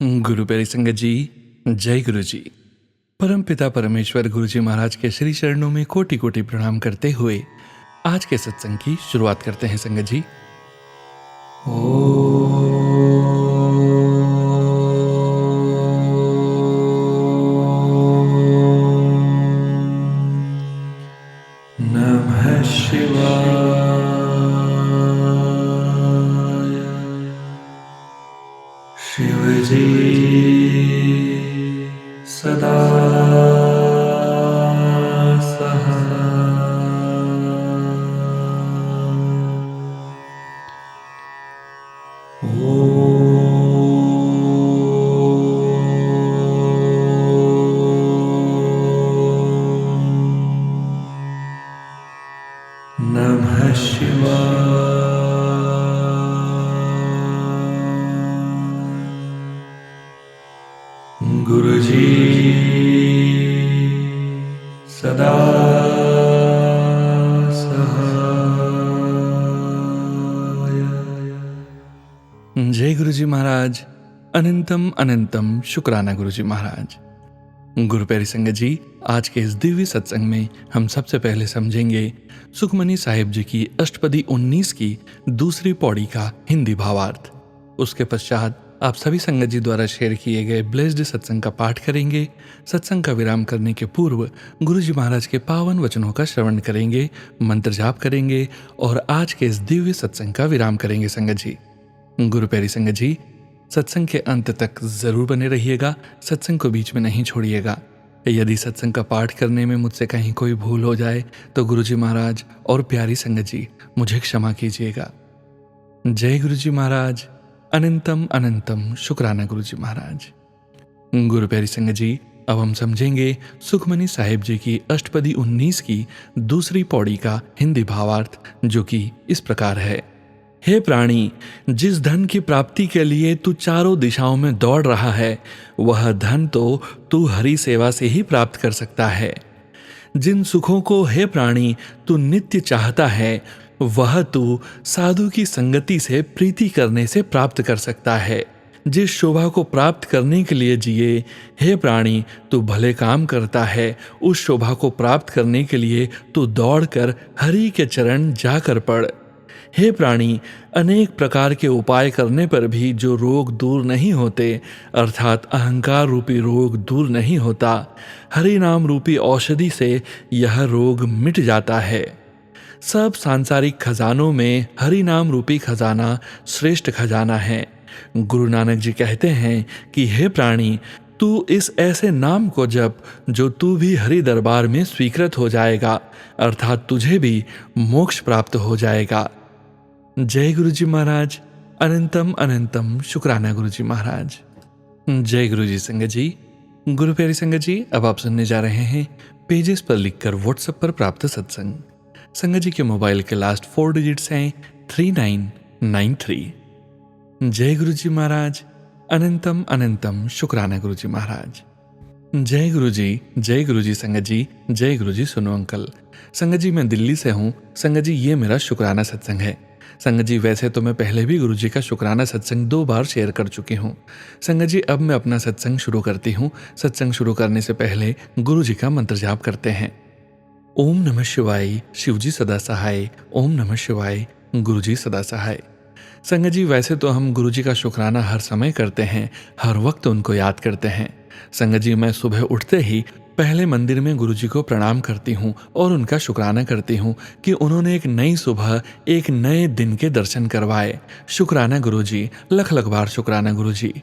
गुरु प्यारी संगत जी, जय गुरु जी। परम पिता परमेश्वर गुरु जी महाराज के श्री चरणों में कोटि कोटि प्रणाम करते हुए आज के सत्संग की शुरुआत करते हैं संगत जी। नमः शिवाय। शिव जी सदा नमः शिवाय। गुरु जी सदा सहाय। जय गुरु जी महाराज। अनंतम अनंतम शुक्राना गुरु जी महाराज। गुरु प्यारी संगत जी, आज के इस दिव्य सत्संग में हम सबसे पहले समझेंगे सुखमनी साहिब जी की अष्टपदी 19 की दूसरी पौड़ी का हिंदी भावार्थ। उसके पश्चात आप सभी संगत जी द्वारा शेयर किए गए ब्लेस्ड सत्संग का पाठ करेंगे। सत्संग का विराम करने के पूर्व गुरु जी महाराज के पावन वचनों का श्रवण करेंगे, मंत्र जाप करेंगे और आज के इस दिव्य सत्संग का विराम करेंगे संगत जी। गुरु प्यारी संगत जी, सत्संग के अंत तक जरूर बने रहिएगा, सत्संग को बीच में नहीं छोड़िएगा। यदि सत्संग का पाठ करने में मुझसे कहीं कोई भूल हो जाए तो गुरु जी महाराज और प्यारी संगत जी मुझे क्षमा कीजिएगा। जय गुरु जी महाराज। अनंतम अनंतम शुक्राना गुरु जी महाराज। गुरु प्यारी संगत जी, अब हम समझेंगे सुखमनी साहिब जी की अष्टपदी 19 की दूसरी पौड़ी का हिंदी भावार्थ, जो कि इस प्रकार है। हे प्राणी, जिस धन की प्राप्ति के लिए तू चारों दिशाओं में दौड़ रहा है, वह धन तो तू हरि सेवा से ही प्राप्त कर सकता है। जिन सुखों को हे प्राणी तू नित्य चाहता है, वह तू साधु की संगति से प्रीति करने से प्राप्त कर सकता है। जिस शोभा को प्राप्त करने के लिए जिए, हे प्राणी तू भले काम करता है, उस शोभा को प्राप्त करने के लिए तू दौड़कर हरि के चरण जाकर पड़। हे प्राणी, अनेक प्रकार के उपाय करने पर भी जो रोग दूर नहीं होते, अर्थात अहंकार रूपी रोग दूर नहीं होता, हरि नाम रूपी औषधि से यह रोग मिट जाता है। सब सांसारिक खजानों में हरि नाम रूपी खजाना श्रेष्ठ खजाना है। गुरु नानक जी कहते हैं कि हे प्राणी, तू इस ऐसे नाम को जप जो तू भी हरि दरबार में स्वीकृत हो जाएगा, अर्थात तुझे भी मोक्ष प्राप्त हो जाएगा। जय गुरु जी महाराज। अनंतम अनंतम शुक्राना गुरु जी महाराज। जय गुरु जी संगत जी। गुरु प्यारी संगत जी, अब आप सुनने जा रहे हैं पेजेस पर लिखकर व्हाट्सएप पर प्राप्त सत्संग। संगत जी के मोबाइल के लास्ट 4 डिजिट्स हैं 3993। जय गुरु जी महाराज। अनंतम अनंतम शुक्राना गुरु जी महाराज। जय गुरु जी। जय गुरु जी संगत जी। जय गुरु जी। सुनो अंकल, संगत जी मैं दिल्ली से हूँ। संगत जी ये मेरा शुक्राना सत्संग है। संगत जी वैसे तो मैं पहले भी गुरु जी का शुक्राना सत्संग 2 बार शेयर कर चुकी हूँ। संगत जी अब मैं अपना सत्संग शुरू करती हूँ। सत्संग शुरू करने से पहले गुरु जी का मंत्र जाप करते हैं। ओम नमः शिवाय, शिव जी सदा सहाय। ओम नमः शिवाय, गुरु जी सदा सहाय। संगत जी वैसे तो हम गुरु जी का शुक्राना हर समय करते हैं, हर वक्त उनको याद करते हैं। संगत जी मैं सुबह उठते ही पहले मंदिर में गुरु जी को प्रणाम करती हूँ और उनका शुक्राना करती हूँ कि उन्होंने एक नई सुबह, एक नए दिन के दर्शन करवाए। शुक्राना गुरु जी, लख लख बार शुक्राना गुरु जी।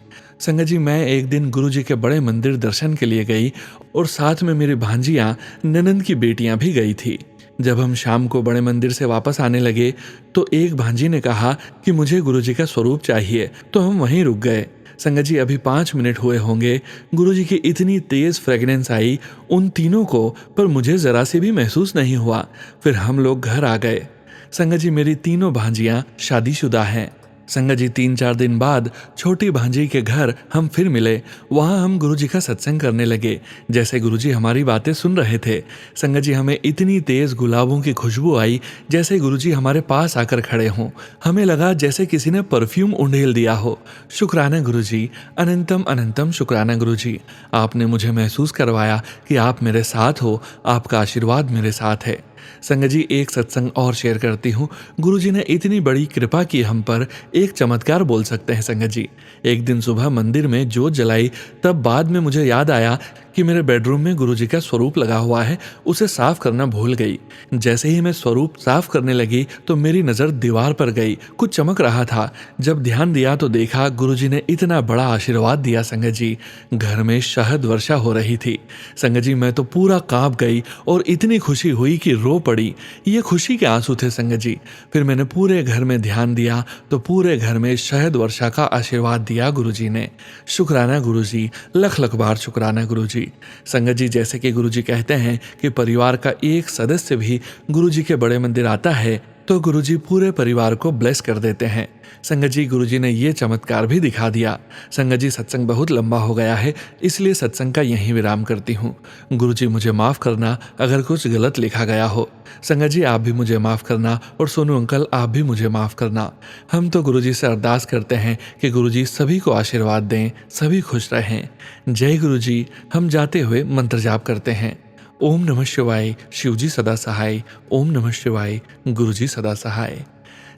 संगत जी मैं एक दिन गुरु जी के बड़े मंदिर दर्शन के लिए गई और साथ में मेरी भांजियाँ, ननंद की बेटियाँ भी गई थी। जब हम शाम को बड़े मंदिर से वापस आने लगे तो एक भांजी ने कहा कि मुझे गुरु जी का स्वरूप चाहिए, तो हम वहीं रुक गए। संगत जी अभी 5 मिनट हुए होंगे, गुरु जी की इतनी तेज फ्रेगनेंस आई उन तीनों को, पर मुझे जरा से भी महसूस नहीं हुआ। फिर हम लोग घर आ गए। संगत जी मेरी तीनों भांजियां शादीशुदा हैं। संगत जी 3-4 दिन बाद छोटी भांजी के घर हम फिर मिले। वहाँ हम गुरुजी का सत्संग करने लगे। जैसे गुरुजी हमारी बातें सुन रहे थे, संगत जी हमें इतनी तेज गुलाबों की खुशबू आई जैसे गुरुजी हमारे पास आकर खड़े हों। हमें लगा जैसे किसी ने परफ्यूम उंडेल दिया हो। शुक्राना गुरुजी, अनंतम अनंतम शुक्राना गुरुजी। आपने मुझे महसूस करवाया कि आप मेरे साथ हो, आपका आशीर्वाद मेरे साथ है। संगत जी एक सत्संग और शेयर करती हूँ। गुरुजी ने इतनी बड़ी कृपा की हम पर, एक चमत्कार बोल सकते हैं संगत जी। एक दिन सुबह मंदिर में जोत जलाई, तब बाद में मुझे याद आया कि मेरे बेडरूम में गुरुजी का स्वरूप लगा हुआ है, उसे साफ करना भूल गई। जैसे ही मैं स्वरूप साफ करने लगी तो मेरी नज़र दीवार पर गई, कुछ चमक रहा था। जब ध्यान दिया तो देखा गुरुजी ने इतना बड़ा आशीर्वाद दिया संगत जी। घर में शहद वर्षा हो रही थी। संगत जी मैं तो पूरा कांप गई और इतनी खुशी हुई कि रो पड़ी। ये खुशी के आंसू थे संगत जी। फिर मैंने पूरे घर में ध्यान दिया तो पूरे घर में शहद वर्षा का आशीर्वाद दिया गुरुजी ने। शुक्राना गुरुजी, लख लख बार शुक्राना गुरुजी। संगत जी जैसे कि गुरुजी कहते हैं कि परिवार का एक सदस्य भी गुरुजी के बड़े मंदिर आता है तो गुरुजी पूरे परिवार को ब्लेस कर देते हैं। संगत जी गुरुजी ने ये चमत्कार भी दिखा दिया। संगत जी सत्संग बहुत लंबा हो गया है, इसलिए सत्संग का यहीं विराम करती हूँ। गुरुजी मुझे माफ़ करना अगर कुछ गलत लिखा गया हो। संगत जी आप भी मुझे माफ़ करना और सोनू अंकल आप भी मुझे माफ़ करना। हम तो गुरुजी से अरदास करते हैं कि गुरुजी सभी को आशीर्वाद दें, सभी खुश रहें। जय गुरुजी। हम जाते हुए मंत्र जाप करते हैं। ओम नमः शिवाय, शिवजी सदा सहाय। ओम नमः शिवाय, गुरुजी सदा सहाय।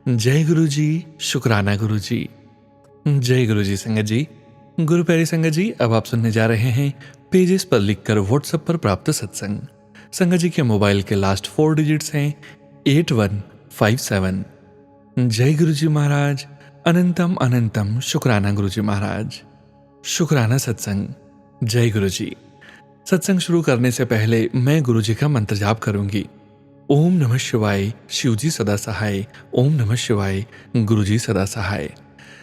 जय गुरुजी, शुक्राना गुरुजी। जय गुरुजी। संगत जी, गुरु प्यारी संगत जी, अब आप सुनने जा रहे हैं पेजेस पर लिखकर व्हाट्सएप पर प्राप्त सत्संग। संगत जी के मोबाइल के लास्ट 4 डिजिट्स हैं 8157। जय गुरुजी महाराज, अनंतम अनंतम शुक्राना गुरुजी महाराज। शुक्राना सत्संग। जय गुरुजी। सत्संग शुरू करने से पहले मैं गुरुजी का मंत्र जाप करूंगी। ओम नमः शिवाय, शिवजी सदा सहाय। ओम नमः शिवाय, गुरुजी सदा सहाय।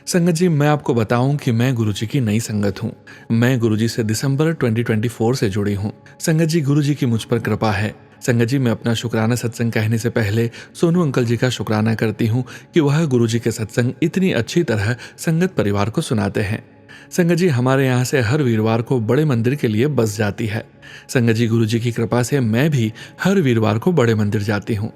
संगत जी मैं आपको बताऊं कि मैं गुरुजी की नई संगत हूं। मैं गुरुजी से दिसंबर 2024 से जुड़ी हूं। संगत जी गुरुजी की मुझ पर कृपा है। संगत जी मैं अपना शुक्राना सत्संग कहने से पहले सोनू अंकल जी का शुक्राना करती हूं कि वह गुरुजी के सत्संग इतनी अच्छी तरह संगत परिवार को सुनाते हैं। संगत जी हमारे यहाँ से हर वीरवार को बड़े मंदिर के लिए बस जाती है। संगत जी गुरुजी की कृपा से मैं भी हर वीरवार को बड़े मंदिर जाती हूँ।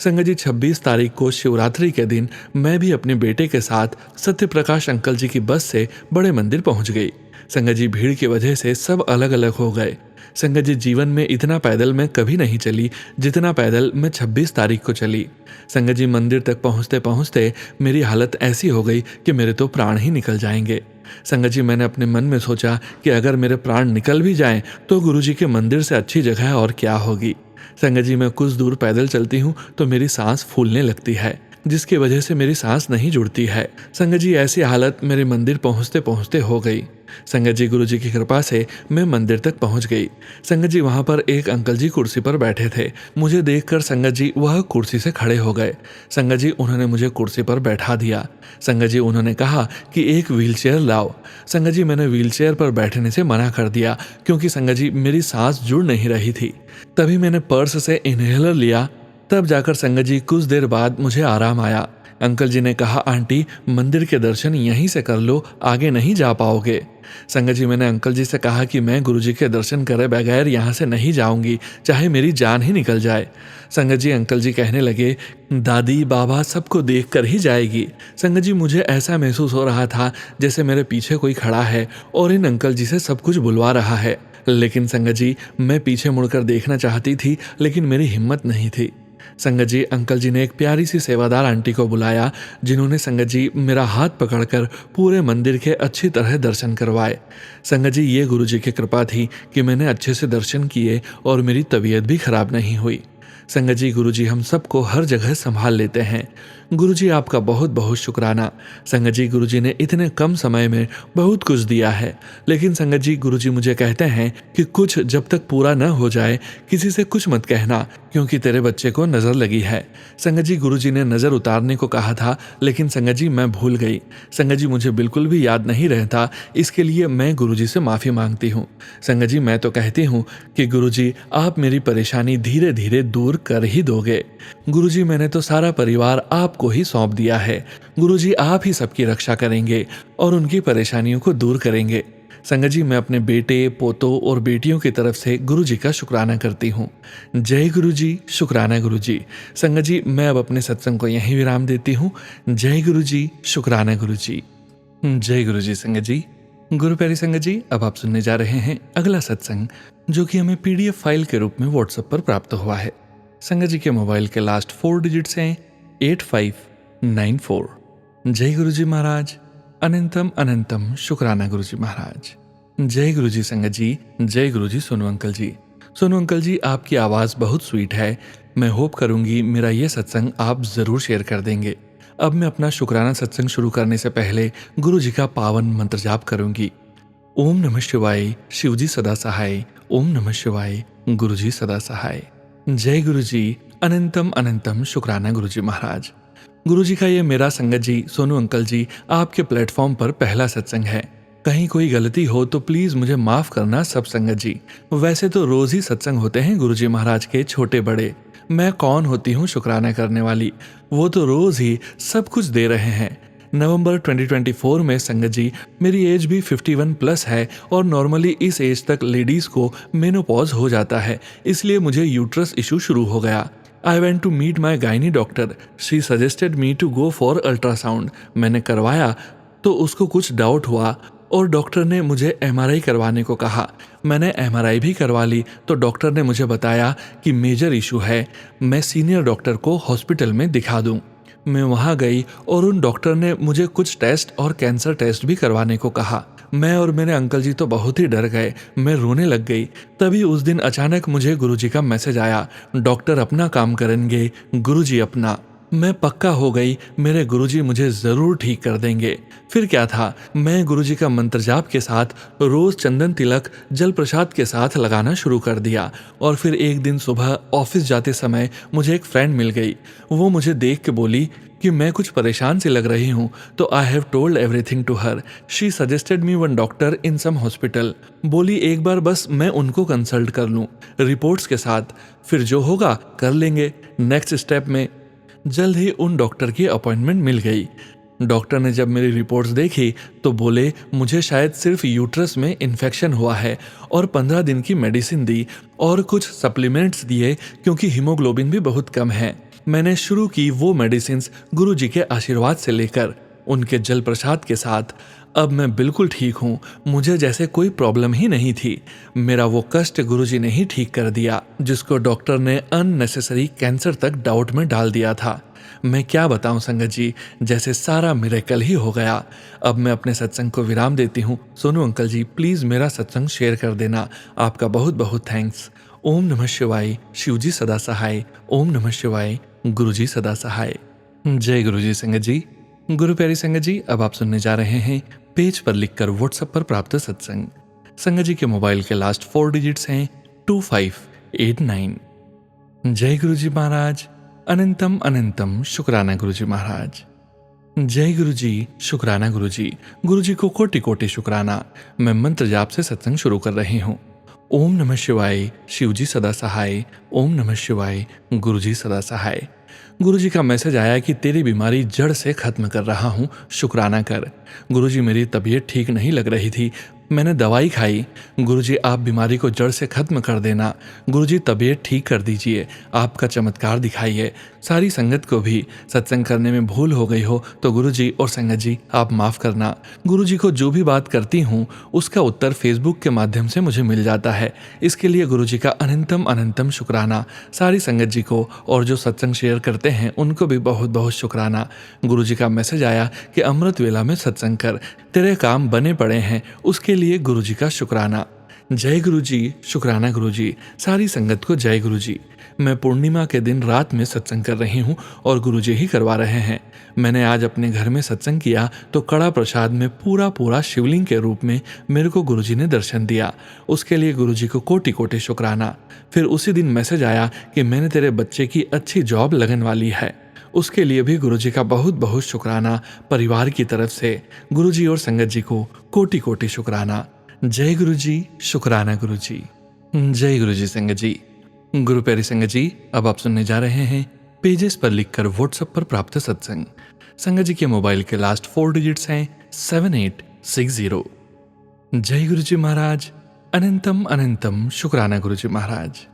संगत जी 26 तारीख को शिवरात्रि के दिन मैं भी अपने बेटे के साथ सत्य प्रकाश अंकल जी की बस से बड़े मंदिर पहुँच गई। संगत जी भीड़ की वजह से सब अलग अलग हो गए। संगत जी जीवन में इतना पैदल मैं कभी नहीं चली जितना पैदल मैं 26 तारीख को चली। संगत जी मंदिर तक पहुँचते पहुँचते मेरी हालत ऐसी हो गई कि मेरे तो प्राण ही निकल जाएंगे। संगत जी मैंने अपने मन में सोचा कि अगर मेरे प्राण निकल भी जाएं तो गुरुजी के मंदिर से अच्छी जगह और क्या होगी। संगत जी मैं कुछ दूर पैदल चलती हूँ तो मेरी सांस फूलने लगती है, जिसकी वजह से मेरी सांस नहीं जुड़ती है। संगत जी ऐसी हालत मेरे मंदिर पहुँचते पहुँचते हो गई। संगत जी गुरुजी की कृपा से मैं मंदिर तक पहुँच गई। संगत जी वहाँ पर एक अंकल जी कुर्सी पर बैठे थे। मुझे देखकर संगत जी वह कुर्सी से खड़े हो गए। संगत जी उन्होंने मुझे कुर्सी पर बैठा दिया। संगत जी उन्होंने कहा कि एक व्हीलचेयर लाओ। संगत जी मैंने व्हीलचेयर पर बैठने से मना कर दिया क्योंकि संगत जी मेरी सांस जुड़ नहीं रही थी। तभी मैंने पर्स से इन्हेलर लिया। तब जाकर संगत जी कुछ देर बाद मुझे आराम आया। अंकल जी ने कहा आंटी मंदिर के दर्शन यहीं से कर लो, आगे नहीं जा पाओगे। संगत जी मैंने अंकल जी से कहा कि मैं गुरुजी के दर्शन करे बगैर यहाँ से नहीं जाऊंगी, चाहे मेरी जान ही निकल जाए। संगत जी अंकल जी कहने लगे दादी बाबा सबको देख कर ही जाएगी। संगत जी मुझे ऐसा महसूस हो रहा था जैसे मेरे पीछे कोई खड़ा है और इन अंकल जी से सब कुछ बुलवा रहा है। लेकिन संगत जी मैं पीछे मुड़कर देखना चाहती थी लेकिन मेरी हिम्मत नहीं थी। संगत जी अंकल जी ने एक प्यारी सी सेवादार आंटी को बुलाया जिन्होंने संगत जी मेरा हाथ पकड़कर पूरे मंदिर के अच्छी तरह दर्शन करवाए। संगत जी ये गुरुजी की कृपा थी कि मैंने अच्छे से दर्शन किए और मेरी तबीयत भी खराब नहीं हुई। संगत जी गुरुजी हम सबको हर जगह संभाल लेते हैं। गुरुजी आपका बहुत बहुत शुक्राना। संगत जी गुरुजी ने इतने कम समय में बहुत कुछ दिया है, लेकिन संगत जी गुरुजी मुझे कहते हैं कि कुछ जब तक पूरा न हो जाए किसी से कुछ मत कहना क्योंकि तेरे बच्चे को नज़र लगी है। संगत जी गुरुजी ने नज़र उतारने को कहा था लेकिन संगत जी मैं भूल गई। संगत जी मुझे बिल्कुल भी याद नहीं रहता, इसके लिए मैं गुरुजी से माफ़ी मांगती हूँ। संगत जी मैं तो कहती हूँ कि गुरुजी आप मेरी परेशानी धीरे धीरे दूर कर ही दोगे। गुरुजी मैंने तो सारा परिवार आप आपको ही सौंप दिया है। गुरुजी आप ही सबकी रक्षा करेंगे और उनकी परेशानियों को दूर करेंगे। संगत जी, मैं अपने बेटे, पोतों और बेटियों की तरफ से गुरुजी का शुक्राना करती हूँ। जय गुरुजी, शुक्राना गुरुजी। संगत जी, मैं अब अपने सत्संग को यहीं विराम देती हूँ। जय गुरुजी, शुक्राना गुरुजी। जय गुरुजी। संगत जी, गुरु प्यारी संगत जी, अब आप सुनने जा रहे हैं अगला सत्संग, जो कि हमें पीडीएफ फाइल के रूप में व्हाट्सएप पर प्राप्त हुआ है। संगत जी के मोबाइल के लास्ट 4 डिजिट्स हैं 8594। जय गुरुजी महाराज। अनंतम अनंतम शुक्राना गुरुजी महाराज। जय गुरुजी संगत जी। जय गुरुजी सोनू अंकल जी। सोनू अंकल जी, आपकी आवाज़ बहुत स्वीट है। मैं होप करूंगी मेरा ये सत्संग आप ज़रूर शेयर कर देंगे। अब मैं अपना शुक्राना सत्संग शुरू करने से पहले गुरु जी का पावन मंत्र जाप करूंगी। ओम नमः शिवाय, शिवजी सदा सहाय। ओम नमः शिवाय, गुरु जी सदा सहाय। जय गुरु जी। अनंतम अनंतम शुक्राना गुरु जी महाराज। गुरु जी का ये मेरा संगत जी सोनू अंकल जी आपके प्लेटफॉर्म पर पहला सत्संग है। कहीं कोई गलती हो तो प्लीज मुझे माफ करना सब संगत जी। वैसे तो रोज ही सत्संग होते हैं गुरु जी महाराज के, छोटे बड़े। मैं कौन होती हूँ शुक्राना करने वाली, वो तो रोज ही सब कुछ दे रहे हैं। नवंबर 2024 में संगत जी मेरी एज भी 51 प्लस है और नॉर्मली इस एज तक लेडीज को मेनोपॉज हो जाता है, इसलिए मुझे यूट्रस इशू शुरू हो गया। I went to meet my gynae doctor. She suggested me to go for ultrasound. मैंने करवाया तो उसको कुछ डाउट हुआ और डॉक्टर ने मुझे एमआरआई करवाने को कहा। मैंने एमआरआई भी करवा ली तो डॉक्टर ने मुझे बताया कि मेजर इशू है, मैं सीनियर डॉक्टर को हॉस्पिटल में दिखा दूं। मैं वहां गई और उन डॉक्टर ने मुझे कुछ टेस्ट और कैंसर टेस्ट भी करवाने को कहा। मैं और मेरे अंकल जी तो बहुत ही डर गए, मैं रोने लग गई। तभी उस दिन अचानक मुझे गुरुजी का मैसेज आया, डॉक्टर अपना काम करेंगे, गुरुजी अपना। मैं पक्का हो गई मेरे गुरुजी मुझे जरूर ठीक कर देंगे। फिर क्या था, मैं गुरुजी का मंत्र जाप के साथ रोज चंदन तिलक जल प्रसाद के साथ लगाना शुरू कर दिया। और फिर एक दिन सुबह ऑफिस जाते समय मुझे एक फ्रेंड मिल गई। वो मुझे देख के बोली कि मैं कुछ परेशान सी लग रही हूँ, तो I have told everything to her. She suggested me one doctor in some hospital. बोली एक बार बस मैं उनको कंसल्ट कर लूँ रिपोर्ट्स के साथ, फिर जो होगा कर लेंगे। नेक्स्ट स्टेप में जल्द ही उन डॉक्टर की अपॉइंटमेंट मिल गई। डॉक्टर ने जब मेरी रिपोर्ट्स देखी तो बोले मुझे शायद सिर्फ यूट्रस में इन्फेक्शन हुआ है और 15 दिन की मेडिसिन दी और कुछ सप्लीमेंट्स दिए क्योंकि हीमोग्लोबिन भी बहुत कम है। मैंने शुरू की वो मेडिसिन गुरुजी के आशीर्वाद से लेकर उनके जल प्रसाद के साथ। अब मैं बिल्कुल ठीक हूँ, मुझे जैसे कोई प्रॉब्लम ही नहीं थी। मेरा वो कष्ट गुरुजी ने ही ठीक कर दिया जिसको डॉक्टर ने अननेसेसरी कैंसर तक डाउट में डाल दिया था। मैं क्या बताऊं संगत जी, जैसे सारा मिरेकल ही हो गया। अब मैं अपने सत्संग को विराम देती हूँ। सोनू अंकल जी प्लीज मेरा सत्संग शेयर कर देना, आपका बहुत बहुत थैंक्स। ओम नमः शिवाय, शिवजी सदा सहाय। ओम नमः शिवाय, गुरुजी सदा सहाय। जय गुरुजी संगत जी। गुरु प्यारी संगत जी, अब आप सुनने जा रहे हैं पेज पर लिखकर व्हाट्सएप पर प्राप्त सत्संग। संगत जी के मोबाइल के लास्ट 4 डिजिट्स हैं 2589। जय गुरुजी महाराज। अनंतम अनंतम शुक्राना गुरुजी महाराज। जय गुरुजी, शुक्राना गुरुजी। गुरुजी को कोटि कोटि शुक्राना। मैं मंत्र जाप से सत्संग शुरू कर रही हूँ। ओम नमः शिवाय, शिवजी सदा सहाय। ओम नमः शिवाय, गुरुजी सदा सहाय। गुरुजी का मैसेज आया कि तेरी बीमारी जड़ से खत्म कर रहा हूँ, शुक्राना कर। गुरुजी मेरी तबीयत ठीक नहीं लग रही थी, मैंने दवाई खाई। गुरुजी आप बीमारी को जड़ से खत्म कर देना। गुरुजी तबीयत ठीक कर दीजिए, आपका चमत्कार दिखाइए। सारी संगत को भी सत्संग करने में भूल हो गई हो तो गुरुजी और संगत जी आप माफ करना। गुरुजी को जो भी बात करती हूँ उसका उत्तर फेसबुक के माध्यम से मुझे मिल जाता है, इसके लिए गुरुजी का अनंतम अनंतम शुक्राना। सारी संगत जी को और जो सत्संग शेयर करते हैं उनको भी बहुत बहुत शुक्राना। गुरुजी का मैसेज आया कि अमृत वेला में सत्संग कर, तेरे काम बने पड़े हैं, उसके लिए गुरुजी का शुक्राना। जय गुरुजी, शुक्राना गुरुजी। सारी संगत को जय गुरुजी। मैं पूर्णिमा के दिन रात में सत्संग कर रही हूँ और गुरुजी ही करवा रहे हैं। मैंने आज अपने घर में सत्संग किया तो कड़ा प्रसाद में पूरा शिवलिंग के रूप में मेरे को गुरुजी ने दर्शन दिया, उसके लिए गुरुजी को कोटि कोटि शुक्राना। फिर उसी दिन मैसेज आया कि मैंने तेरे बच्चे की अच्छी जॉब लगन वाली है, उसके लिए भी गुरुजी का बहुत बहुत शुक्राना। परिवार की तरफ से गुरुजी और संगत जी को कोटि कोटि शुक्राना। जय गुरुजी, शुक्राना गुरुजी। जय गुरुजी संगत जी। गुरु प्यारी संगत जी, अब आप सुनने जा रहे हैं पेजेस पर लिखकर व्हाट्सएप पर प्राप्त सत्संग। संगत जी के मोबाइल के लास्ट 4 डिजिट्स हैं 7860। जय गुरु जी महाराज। अनंतम अनंतम शुक्राना गुरु जी महाराज।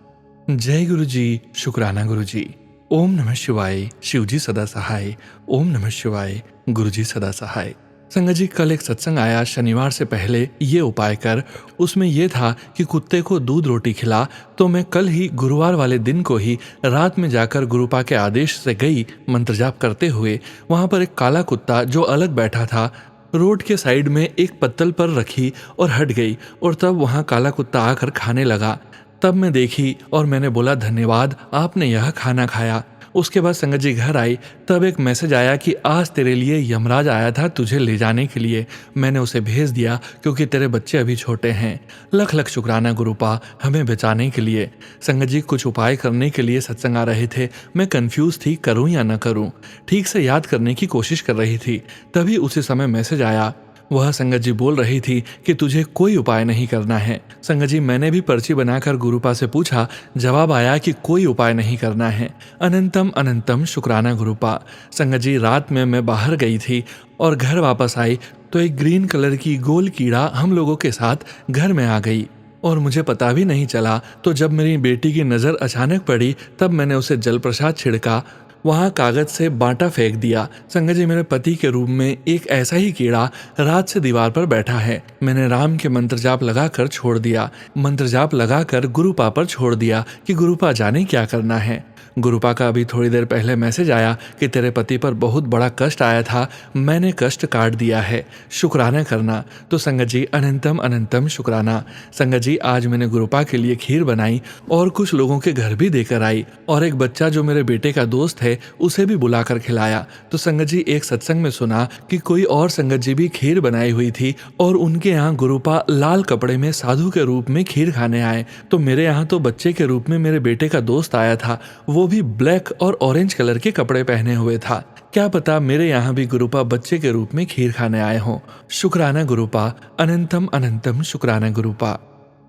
जय गुरु जी, शुक्राना गुरु जी। ओम नमः शिवाय, शिव जी सदा सहाय। ओम नमः शिवाय, गुरु जी सदा सहाय। संगत जी, कल एक सत्संग आया शनिवार से पहले ये उपाय कर। उसमें यह था कि कुत्ते को दूध रोटी खिला। तो मैं कल ही गुरुवार वाले दिन को ही रात में जाकर गुरुपा के आदेश से गई मंत्र जाप करते हुए। वहां पर एक काला कुत्ता जो अलग बैठा था रोड के साइड में एक पत्तल पर रखी और हट गई। और तब वहां काला कुत्ता आकर खाने लगा। तब मैं देखी और मैंने बोला धन्यवाद, आपने यह खाना खाया। उसके बाद संगत जी घर आई। तब एक मैसेज आया कि आज तेरे लिए यमराज आया था तुझे ले जाने के लिए। मैंने उसे भेज दिया क्योंकि तेरे बच्चे अभी छोटे हैं। लख लख शुक्राना गुरुपा हमें बचाने के लिए। संगत जी, कुछ उपाय करने के लिए सत्संग आ रहे थे। मैं कंफ्यूज थी करूं या न करूं। ठीक से याद करने की कोशिश कर रही थी। तभी उसी समय मैसेज आया। वह संगत जी बोल रही थी कि तुझे कोई उपाय नहीं करना है। संगत जी, मैंने भी पर्ची बनाकर गुरुपा से पूछा। जवाब आया कि कोई उपाय नहीं करना है। अनंतम अनंतम शुक्राना गुरुपा। संगत जी, रात में मैं बाहर गई थी और घर वापस आई तो एक ग्रीन कलर की गोल कीड़ा हम लोगों के साथ घर में आ गई और मुझे पता भी नहीं चला। तो जब मेरी बेटी की नज़र अचानक पड़ी तब मैंने उसे जल प्रसाद छिड़का, वहां कागज से बांटा फेंक दिया। संगत जी, मेरे पति के रूप में एक ऐसा ही कीड़ा रात से दीवार पर बैठा है। मैंने राम के मंत्र जाप लगाकर छोड़ दिया। मंत्र जाप लगाकर गुरुपा पर छोड़ दिया कि गुरुपा जाने क्या करना है। गुरुपा का अभी थोड़ी देर पहले मैसेज आया कि तेरे पति पर बहुत बड़ा कष्ट आया था, मैंने कष्ट काट दिया है, शुक्राना करना। तो संगत जी, अनंतम अनंतम शुक्राना। संगत जी, आज मैंने गुरुपा के लिए खीर बनाई और कुछ लोगों के घर भी देकर आई और एक बच्चा जो मेरे बेटे का दोस्त है उसे भी बुलाकर खिलाया। तो संगत जी, एक सत्संग में सुना कि कोई और संगत जी भी खीर बनाई हुई थी और उनके यहाँ गुरुपा लाल कपड़े में साधु के रूप में खीर खाने आए। तो मेरे यहाँ तो बच्चे के रूप में मेरे बेटे का दोस्त आया था, वो भी ब्लैक और ऑरेंज कलर के कपड़े पहने हुए था। क्या पता मेरे यहाँ भी गुरुपा बच्चे के रूप में खीर खाने आए हों। शुक्राना गुरुपा, अनंतम अनंतम शुक्राना गुरुपा।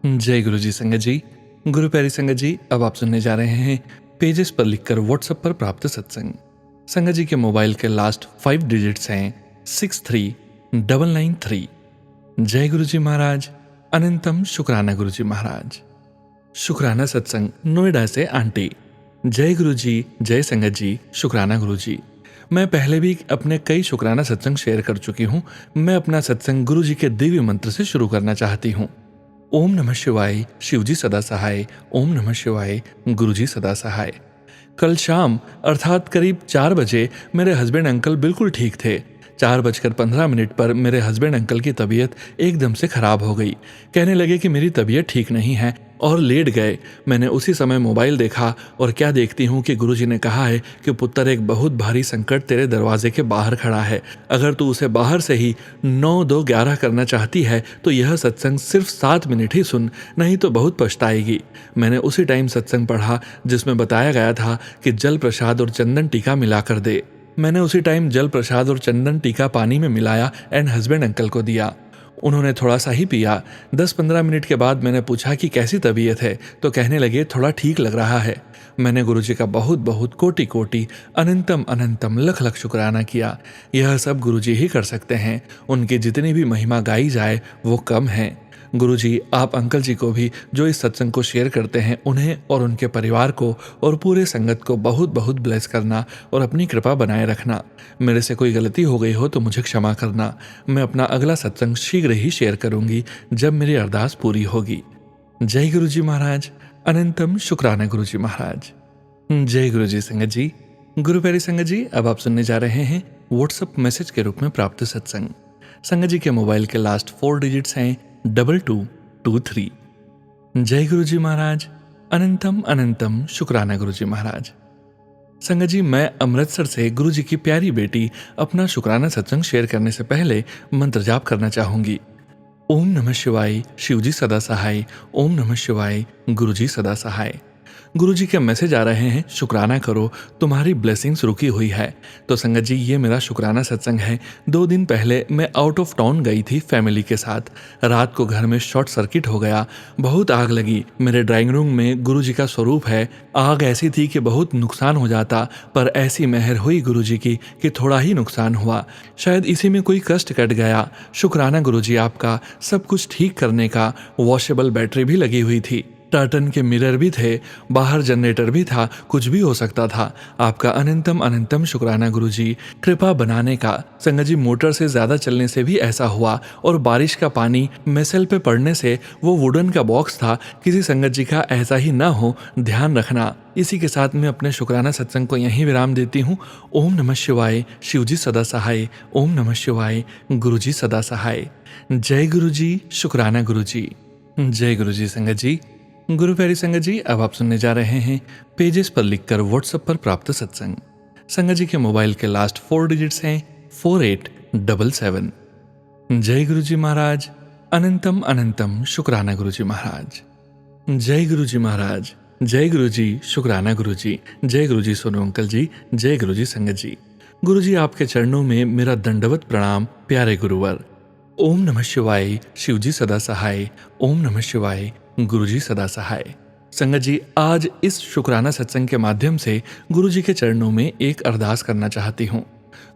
जय गुरु जी। संगत जी, गुरु प्यारी संगत जी, अब आप सुनने जा रहे हैं पेजेस पर लिखकर व्हाट्सएप पर प्राप्त सत्संग। संगत जी के मोबाइल के लास्ट 5 डिजिट्स हैं 63993। जय गुरु जी महाराज। अनंतम शुक्राना गुरु जी महाराज। शुक्राना सत्संग नोएडा से आंटी। जय गुरु जी, जय संगत जी, शुक्राना गुरु जी। मैं पहले भी अपने कई शुक्राना सत्संग शेयर कर चुकी हूँ। मैं अपना सत्संग गुरु जी के दिव्य मंत्र से शुरू करना चाहती हूँ। ओम नमः शिवाय, शिव जी सदा सहाय। ओम नमः शिवाय, गुरु जी सदा सहाय। कल शाम अर्थात करीब 4 बजे मेरे हस्बैंड अंकल बिल्कुल ठीक थे। 4:15 पर मेरे हस्बैंड अंकल की तबीयत एकदम से खराब हो गई। कहने लगे कि मेरी तबीयत ठीक नहीं है और लेट गए। मैंने उसी समय मोबाइल देखा और क्या देखती हूँ कि गुरुजी ने कहा है कि पुत्र, एक बहुत भारी संकट तेरे दरवाजे के बाहर खड़ा है। अगर तू उसे बाहर से ही 9-2-11 करना चाहती है तो यह सत्संग सिर्फ 7 मिनट ही सुन, नहीं तो बहुत पछताएगी। मैंने उसी टाइम सत्संग पढ़ा जिसमें बताया गया था कि जल प्रसाद और चंदन टीका मिलाकर दे। मैंने उसी टाइम जल प्रसाद और चंदन टीका पानी में मिलाया एंड हस्बैंड अंकल को दिया। उन्होंने थोड़ा सा ही पिया। 10-15 मिनट के बाद मैंने पूछा कि कैसी तबीयत है, तो कहने लगे थोड़ा ठीक लग रहा है। मैंने गुरुजी का बहुत बहुत कोटि कोटि अनंतम अनंतम लख लख शुक्राना किया। यह सब गुरुजी ही कर सकते हैं। उनकी जितनी भी महिमा गाई जाए वो कम है। गुरुजी, आप अंकल जी को भी जो इस सत्संग को शेयर करते हैं उन्हें और उनके परिवार को और पूरे संगत को बहुत बहुत ब्लेस करना और अपनी कृपा बनाए रखना। मेरे से कोई गलती हो गई हो तो मुझे क्षमा करना। मैं अपना अगला सत्संग शीघ्र ही शेयर करूंगी जब मेरी अरदास पूरी होगी। जय गुरु जी महाराज। अनंतम शुक्राना गुरु जी महाराज। जय गुरु जी। संगत जी, गुरु प्यारी संगत जी, अब आप सुनने जा रहे हैं व्हाट्सएप मैसेज के रूप में प्राप्त सत्संग। संगत जी के मोबाइल के लास्ट 4 डिजिट्स हैं 2223। जय गुरु जी महाराज। अनंतम अनंतम शुक्राना गुरु जी महाराज। संगत जी, मैं अमृतसर से गुरु जी की प्यारी बेटी अपना शुक्राना सत्संग शेयर करने से पहले मंत्र जाप करना चाहूंगी। ओम नमः शिवाय, शिव जी सदा सहाय। ओम नमः शिवाय, गुरु जी सदा सहाय। गुरुजी के मैसेज आ रहे हैं, शुक्राना करो, तुम्हारी ब्लेसिंग्स रुकी हुई है। तो संगत जी, ये मेरा शुक्राना सत्संग है। 2 दिन पहले मैं आउट ऑफ टाउन गई थी फैमिली के साथ। रात को घर में शॉर्ट सर्किट हो गया, बहुत आग लगी। मेरे ड्राइंग रूम में गुरुजी का स्वरूप है। आग ऐसी थी कि बहुत नुकसान हो जाता, पर ऐसी मेहर हुई गुरुजी की कि थोड़ा ही नुकसान हुआ। शायद इसी में कोई कष्ट कट गया। शुक्राना गुरुजी आपका, सब कुछ ठीक करने का। वॉशेबल बैटरी भी लगी हुई थी, टार्टन के मिरर भी थे, बाहर जनरेटर भी था, कुछ भी हो सकता था। आपका अनंतम अनंतम शुक्राना गुरुजी, कृपा बनाने का। संगत जी, मोटर से ज्यादा चलने से भी ऐसा हुआ, और बारिश का पानी मेसल पे पड़ने से वो वुडन का बॉक्स था। किसी संगत जी का ऐसा ही ना हो, ध्यान रखना। इसी के साथ मैं अपने शुक्राना सत्संग को यहीं विराम देती हूँ। ओम नमः शिवाय, शिवजी सदा सहाय। ओम नमः शिवाय, गुरुजी सदा सहाय। जय गुरुजी, शुक्राना गुरुजी। जय गुरुजी। संगत जी, गुरु प्यारी संगत जी, अब आप सुनने जा रहे हैं पेजेस पर लिखकर व्हाट्सएप पर प्राप्त सत्संग। संगत जी के मोबाइल के लास्ट 4 डिजिट्स हैं 4877। जय गुरुजी महाराज, अनंतम अनंतम शुक्राना गुरुजी महाराज। जय गुरुजी महाराज, जय गुरुजी, शुक्राना गुरुजी। जय गुरुजी सोनू अंकल जी, जय गुरुजी संगत जी। गुरुजी, आपके चरणों में मेरा दंडवत प्रणाम प्यारे गुरुवर। ओम नमः शिवाय, शिवजी सदा सहाय। ओम नमः शिवाय, गुरुजी सदा सहाय। संगत जी, आज इस शुक्राना सत्संग के माध्यम से गुरुजी के चरणों में एक अरदास करना चाहती हूँ।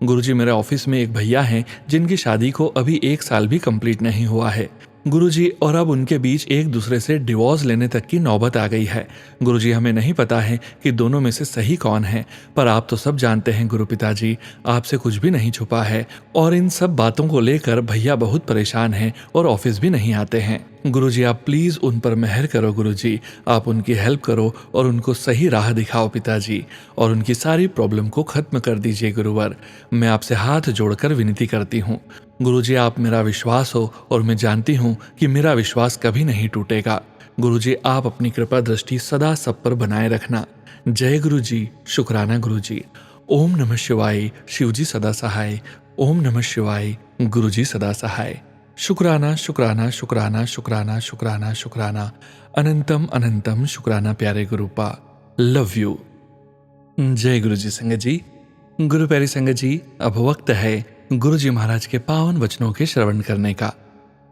गुरुजी, मेरे ऑफिस में एक भैया हैं जिनकी शादी को अभी 1 साल भी कंप्लीट नहीं हुआ है। गुरुजी, और अब उनके बीच एक दूसरे से डिवोर्स लेने तक की नौबत आ गई है। गुरुजी, हमें नहीं पता है कि दोनों में से सही कौन है, पर आप तो सब जानते हैं गुरु पिताजी, आपसे कुछ भी नहीं छुपा है। और इन सब बातों को लेकर भैया बहुत परेशान हैं और ऑफिस भी नहीं आते हैं। गुरुजी, आप प्लीज उन पर मेहर करो। गुरुजी, आप उनकी हेल्प करो और उनको सही राह दिखाओ पिताजी, और उनकी सारी प्रॉब्लम को खत्म कर दीजिए गुरुवर। मैं आपसे हाथ जोड़कर विनती करती हूँ। गुरुजी, आप मेरा विश्वास हो और मैं जानती हूँ कि मेरा विश्वास कभी नहीं टूटेगा। गुरुजी, आप अपनी कृपा दृष्टि सदा सब पर बनाए रखना। जय गुरुजी, शुक्राना गुरुजी। ओम नमः शिवाय, शिवजी सदा सहाय। ओम नमः शिवाय, गुरुजी सदा सहाय। शुक्राना शुक्राना शुक्राना शुक्राना शुक्राना शुक्राना, अनंतम अनंतम शुक्राना प्यारे गुरुपा। Love you. जय गुरुजी संगत जी। गुरु प्यारी संगत जी, अब वक्त है गुरुजी महाराज के पावन वचनों के श्रवण करने का।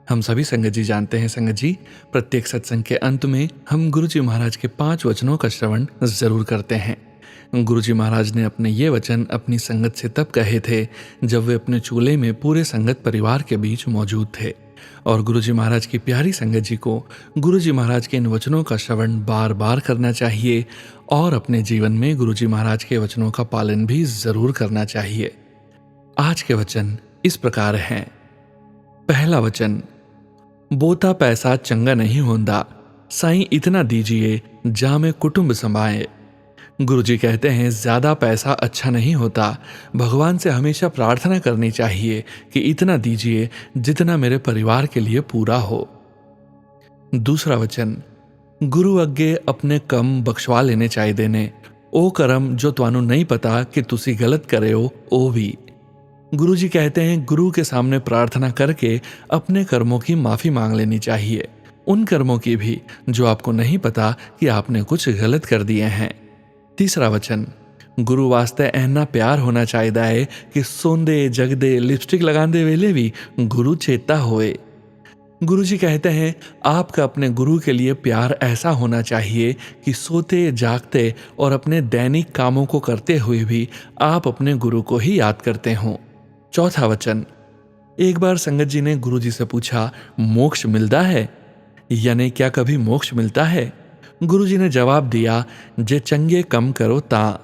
हम सभी संगत जी जानते हैं संगत जी, प्रत्येक सत्संग के अंत में हम गुरुजी महाराज के 5 वचनों का श्रवण जरूर करते हैं। गुरुजी महाराज ने अपने ये वचन अपनी संगत से तब कहे थे जब वे अपने चूल्हे में पूरे संगत परिवार के बीच मौजूद थे। और गुरुजी महाराज की प्यारी संगत जी को गुरुजी महाराज के इन वचनों का श्रवण बार बार करना चाहिए, और अपने जीवन में गुरुजी महाराज के वचनों का पालन भी जरूर करना चाहिए। आज के वचन इस प्रकार हैं। पहला वचन, बोता पैसा चंगा नहीं होंदा, साईं इतना दीजिए जा में कुटुंब समाए। गुरुजी कहते हैं, ज्यादा पैसा अच्छा नहीं होता। भगवान से हमेशा प्रार्थना करनी चाहिए कि इतना दीजिए जितना मेरे परिवार के लिए पूरा हो। दूसरा वचन, गुरु अग्गे अपने कम बख्शवा लेने चाहिए ने, ओ करम जो तुहानू नहीं पता कि तुसी गलत करे हो ओ भी। गुरुजी कहते हैं, गुरु के सामने प्रार्थना करके अपने कर्मों की माफी मांग लेनी चाहिए, उन कर्मों की भी जो आपको नहीं पता कि आपने कुछ गलत कर दिए हैं। तीसरा वचन, गुरु वास्ते ऐना प्यार होना चाहिए कि सोंदे जगदे लिपस्टिक लगांदे वेले भी गुरु चेता होए। गुरुजी कहते हैं, आपका अपने गुरु के लिए प्यार ऐसा होना चाहिए कि सोते जागते और अपने दैनिक कामों को करते हुए भी आप अपने गुरु को ही याद करते हों। चौथा वचन, एक बार संगत जी ने गुरुजी से पूछा, मोक्ष मिलता है, यानी क्या कभी मोक्ष मिलता है? गुरुजी ने जवाब दिया, जे चंगे कम करो ता,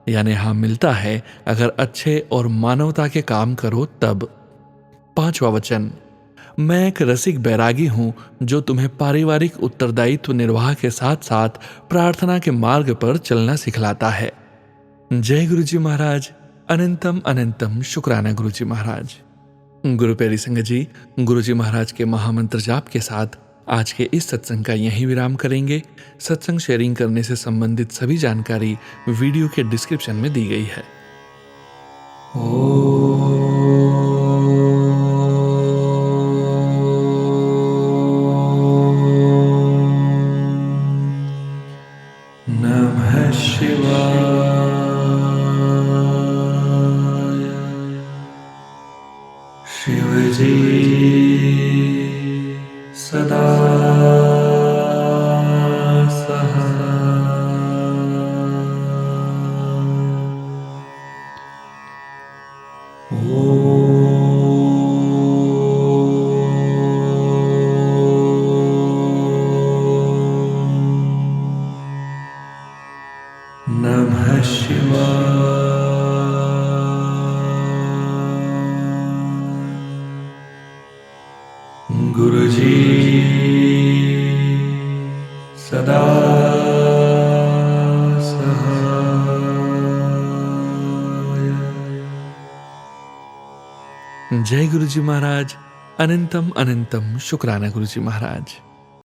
यानी हाँ मिलता है, अगर अच्छे और मानवता के काम करो तब। पांचवा वचन, मैं एक रसिक बैरागी हूं जो तुम्हें पारिवारिक उत्तरदायित्व निर्वाह के साथ साथ प्रार्थना के मार्ग पर चलना सिखलाता है। जय गुरुजी महाराज, अनंतम अनंतम शुक्राना गुरुजी महाराज। गुरु प्यारी संगत जी, गुरुजी महाराज के महामंत्र जाप के साथ आज के इस सत्संग का यहीं विराम करेंगे। सत्संग शेयरिंग करने से संबंधित सभी जानकारी वीडियो के डिस्क्रिप्शन में दी गई है। ना सदा सहाय। नमः शिवाय। गुरुजी सदा सहाय। जय गुरुजी महाराज। अनंतम अनंतम शुक्राना गुरुजी महाराज।